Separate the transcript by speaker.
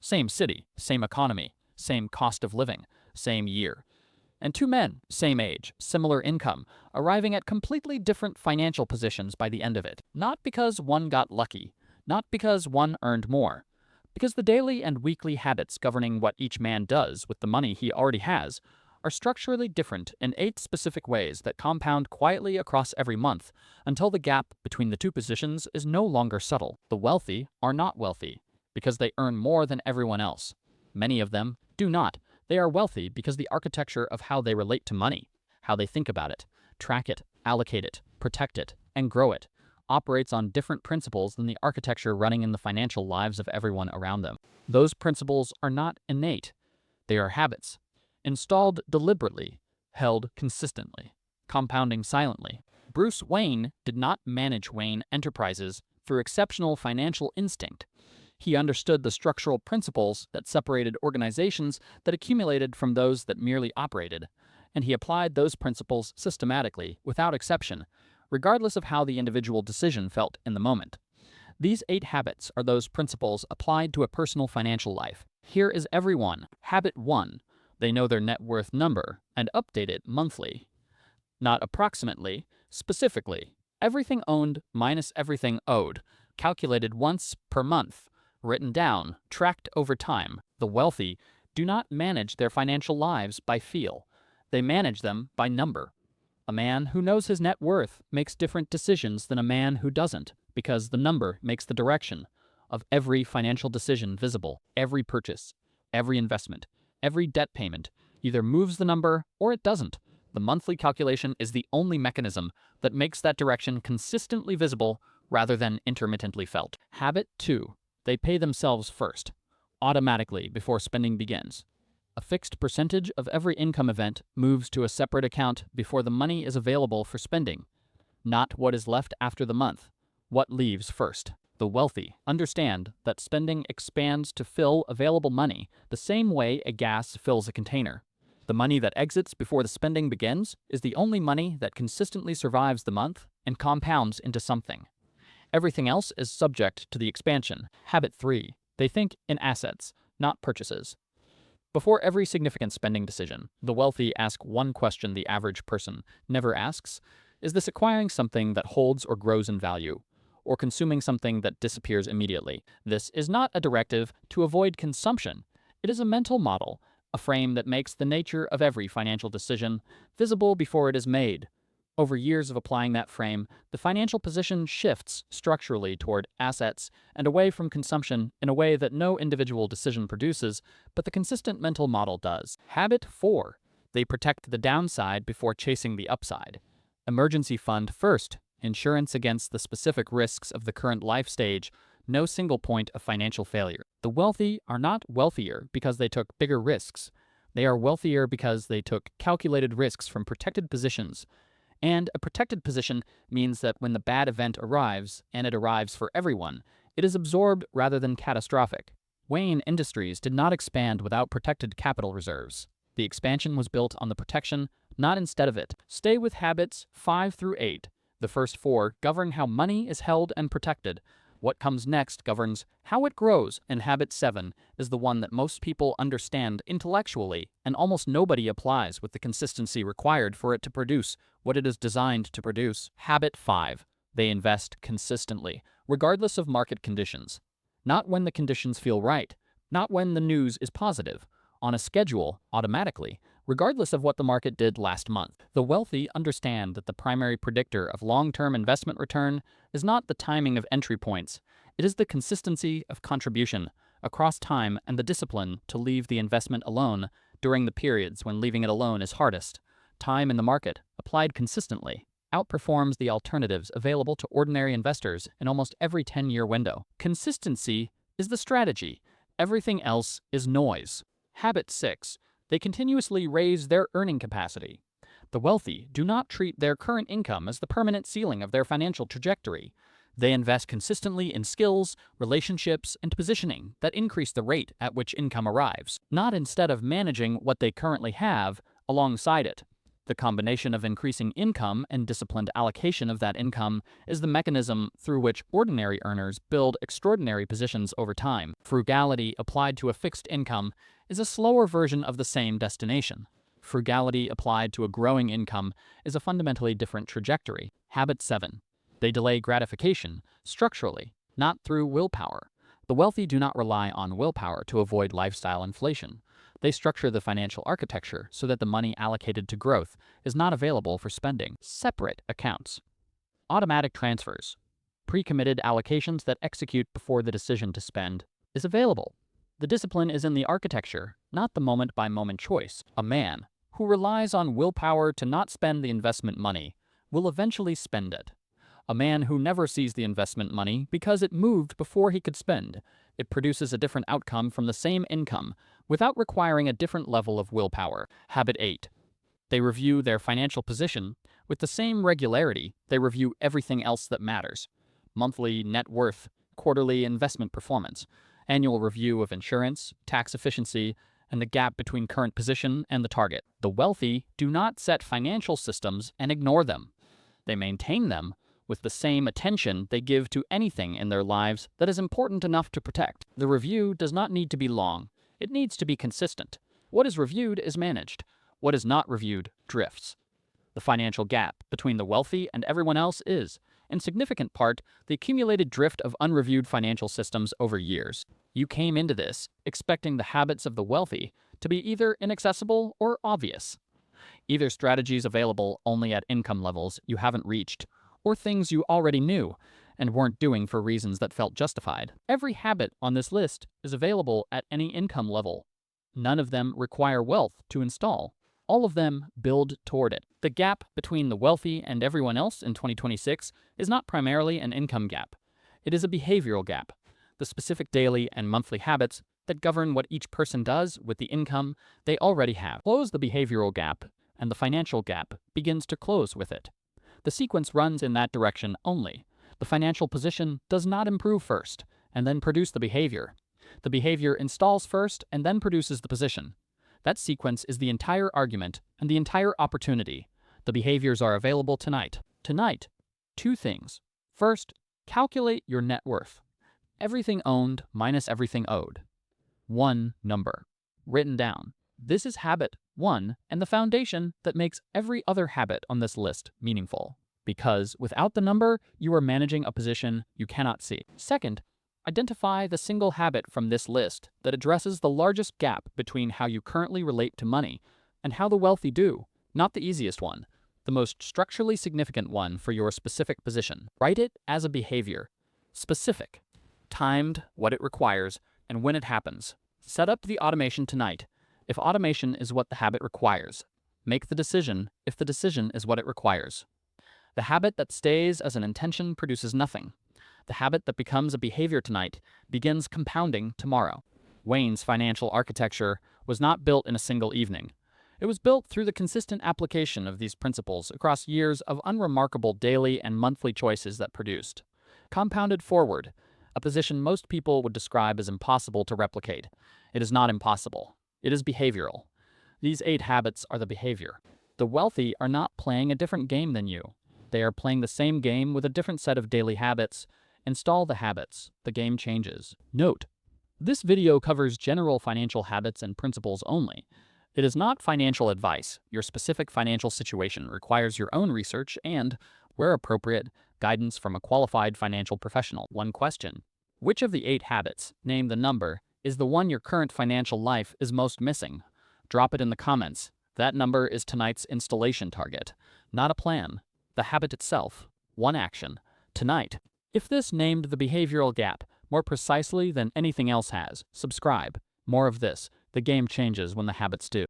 Speaker 1: Same city, same economy, same cost of living, same year. And two men, same age, similar income, arriving at completely different financial positions by the end of it. Not because one got lucky, not because one earned more, because the daily and weekly habits governing what each man does with the money he already has are structurally different in 8 specific ways that compound quietly across every month until the gap between the two positions is no longer subtle. The wealthy are not wealthy because they earn more than everyone else. Many of them do not. They are wealthy because the architecture of how they relate to money, how they think about it, track it, allocate it, protect it, and grow it, operates on different principles than the architecture running in the financial lives of everyone around them. Those principles are not innate. They are habits, installed deliberately, held consistently, compounding silently. Bruce Wayne did not manage Wayne Enterprises through exceptional financial instinct. He understood the structural principles that separated organizations that accumulated from those that merely operated, and he applied those principles systematically, without exception, regardless of how the individual decision felt in the moment. These 8 habits are those principles applied to a personal financial life. Here is every one. Habit 1. They know their net worth number and update it monthly. Not approximately, specifically. Everything owned minus everything owed, calculated once per month, written down, tracked over time. The wealthy do not manage their financial lives by feel. They manage them by number. A man who knows his net worth makes different decisions than a man who doesn't, because the number makes the direction of every financial decision visible. Every purchase, every investment, every debt payment either moves the number or it doesn't. The monthly calculation is the only mechanism that makes that direction consistently visible rather than intermittently felt. Habit 2. They pay themselves first, automatically before spending begins. A fixed percentage of every income event moves to a separate account before the money is available for spending. Not what is left after the month, what leaves first. The wealthy understand that spending expands to fill available money the same way a gas fills a container. The money that exits before the spending begins is the only money that consistently survives the month and compounds into something. Everything else is subject to the expansion. Habit 3. They think in assets, not purchases. Before every significant spending decision, the wealthy ask one question the average person never asks: is this acquiring something that holds or grows in value, or consuming something that disappears immediately? This is not a directive to avoid consumption. It is a mental model, a frame that makes the nature of every financial decision visible before it is made. Over years of applying that frame, the financial position shifts structurally toward assets and away from consumption in a way that no individual decision produces, but the consistent mental model does. Habit 4. They protect the downside before chasing the upside. Emergency fund first, insurance against the specific risks of the current life stage, no single point of financial failure. The wealthy are not wealthier because they took bigger risks. They are wealthier because they took calculated risks from protected positions. And a protected position means that when the bad event arrives, and it arrives for everyone, it is absorbed rather than catastrophic. Wayne Industries did not expand without protected capital reserves. The expansion was built on the protection, not instead of it. Stay with habits 5 through 8. The first 4 govern how money is held and protected. What comes next governs how it grows, and habit 7 is the one that most people understand intellectually, and almost nobody applies with the consistency required for it to produce what it is designed to produce. Habit 5. They invest consistently, regardless of market conditions. Not when the conditions feel right, not when the news is positive, on a schedule, automatically, regardless of what the market did last month. The wealthy understand that the primary predictor of long-term investment return is not the timing of entry points. It is the consistency of contribution across time and the discipline to leave the investment alone during the periods when leaving it alone is hardest. Time in the market, applied consistently, outperforms the alternatives available to ordinary investors in almost every 10-year window. Consistency is the strategy. Everything else is noise. Habit 6. They continuously raise their earning capacity. The wealthy do not treat their current income as the permanent ceiling of their financial trajectory. They invest consistently in skills, relationships, and positioning that increase the rate at which income arrives, not instead of managing what they currently have alongside it. The combination of increasing income and disciplined allocation of that income is the mechanism through which ordinary earners build extraordinary positions over time. Frugality applied to a fixed income is a slower version of the same destination. Frugality applied to a growing income is a fundamentally different trajectory. Habit 7. They delay gratification structurally, not through willpower. The wealthy do not rely on willpower to avoid lifestyle inflation. They structure the financial architecture so that the money allocated to growth is not available for spending. Separate accounts. Automatic transfers. Pre-committed allocations that execute before the decision to spend is available. The discipline is in the architecture, not the moment-by-moment choice. A man who relies on willpower to not spend the investment money will eventually spend it. A man who never sees the investment money because it moved before he could spend. It produces a different outcome from the same income without requiring a different level of willpower. Habit 8. They review their financial position with the same regularity they review everything else that matters. Monthly net worth, quarterly investment performance, annual review of insurance, tax efficiency, and the gap between current position and the target. The wealthy do not set financial systems and ignore them. They maintain them with the same attention they give to anything in their lives that is important enough to protect. The review does not need to be long. It needs to be consistent. What is reviewed is managed. What is not reviewed drifts. The financial gap between the wealthy and everyone else is, in significant part, the accumulated drift of unreviewed financial systems over years. You came into this expecting the habits of the wealthy to be either inaccessible or obvious. Either strategies available only at income levels you haven't reached, or things you already knew and weren't doing for reasons that felt justified. Every habit on this list is available at any income level. None of them require wealth to install. All of them build toward it. The gap between the wealthy and everyone else in 2026 is not primarily an income gap. It is a behavioral gap. The specific daily and monthly habits that govern what each person does with the income they already have. Close the behavioral gap, and the financial gap begins to close with it. The sequence runs in that direction only. The financial position does not improve first, and then produce the behavior. The behavior installs first, and then produces the position. That sequence is the entire argument and the entire opportunity. The behaviors are available tonight. Tonight, 2 things. First, calculate your net worth. Everything owned minus everything owed. 1 number. Written down. This is habit 1 and the foundation that makes every other habit on this list meaningful. Because without the number, you are managing a position you cannot see. Second, identify the single habit from this list that addresses the largest gap between how you currently relate to money and how the wealthy do. Not the easiest one, the most structurally significant one for your specific position. Write it as a behavior. Specific. Timed, what it requires, and when it happens. Set up the automation tonight. If automation is what the habit requires, make the decision if the decision is what it requires. The habit that stays as an intention produces nothing. The habit that becomes a behavior tonight begins compounding tomorrow. Wayne's financial architecture was not built in a single evening. It was built through the consistent application of these principles across years of unremarkable daily and monthly choices that produced. Compounded forward, a position most people would describe as impossible to replicate. It is not impossible. It is behavioral. These 8 habits are the behavior. The wealthy are not playing a different game than you. They are playing the same game with a different set of daily habits. Install the habits. The game changes. Note: this video covers general financial habits and principles only. It is not financial advice. Your specific financial situation requires your own research and, where appropriate, guidance from a qualified financial professional. 1 question. Which of the 8 habits, name the number, is the one your current financial life is most missing? Drop it in the comments. That number is tonight's installation target, not a plan. The habit itself. 1 action. Tonight. If this named the behavioral gap more precisely than anything else has, subscribe. More of this. The game changes when the habits do.